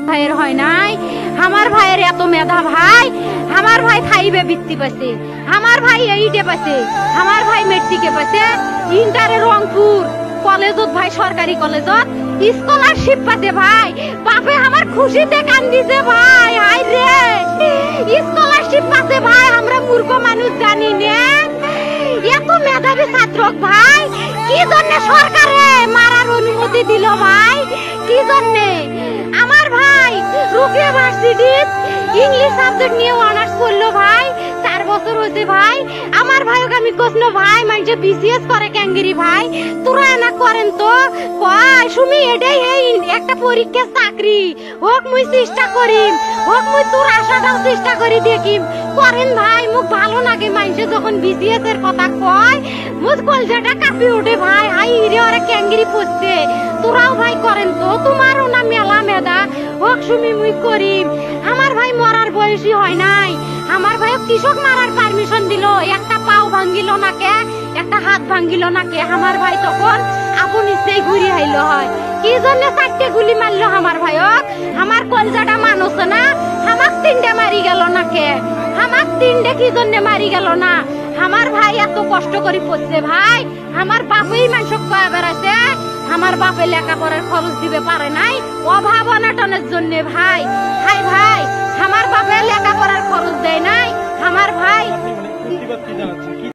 ভাইয়ের হয় নাই। আমার ভাইয়ের এত মেধা ভাই, আমার ভাই 5 বৃত্তি পাইছে, আমার ভাই 8 পাইছে, আমার ভাই মেট্রিকে পাইছে, ইন্টারে রংপুর কলেজত ভাই সরকারি কলেজত স্কলারশিপ পাইছে ভাই। বাপে আমার খুশিতে কান্দিছে ভাই। হাই রে স্কলারশিপ পাইছে ভাই, আমরা মূর্খ মানুষ জানি না। এত মেধাবী ছাত্র ভাই কি জন্য সরকারে মারার অনুমতি দিল ভাই? কি জন্য? আমার ভাই রুকিয়া ভার্সিটি ইংলিশ সাবজেক্ট নিয়ে অনার্স করলো ভাই, 4 বছর হয়েছে ভাই। আমার ভাইকে আমি কইছিল ভাই মানে বিসিএস করে ক্যাঙ্গিরি ভাই, তোরা না করেন তো কয় সুমি এটাই একটা পরীক্ষা চাকরি হোক, মুই চেষ্টা করিম, হোক মুই তোর আশাটাও চেষ্টা করি দেখিম। করেন ভাই, মুখ ভালো লাগে মানুষে যখন বিসিএস এর কথা কয়, মুখ কলজাটা কাঁপি ওঠে ভাই। হাই রে ওরা ক্যাঙ্গিরি পড়ছে, তোরাও ভাই করেন তো, তোমারও না মেলা মেধা, হোক সুমি মুই করিম। আমার ভাই মরার বয়সী হয় নাই, আমার ভাই কৃষক মারার পারমিশন দিল, একটা পাও ভাঙ্গিল না কে, একটা হাত ভাঙ্গিল না কে। আমার ভাই তখন আপন ইচ্ছেই ঘুরি আইলো হয়। কি জন্য 4টে গুলি মারলো আমার ভাইক? আমার কলজাটা মানুষ না, আমাক 3টে মারি গেল না কে? আমাক 3টে কি জন্য মারি গেল না? আমার ভাই এত কষ্ট করে পড়ছে ভাই, আমার বাপেই মানুষ কয়ে বেড়াছে, আমার বাপে লেখাপড়ার খরচ দিবে পারে নাই অভাব অনাটনের জন্য ভাই। হাই ভাই, আমার বাপে লেখাপড়ার খরচ দেয় নাই, আমার ভাই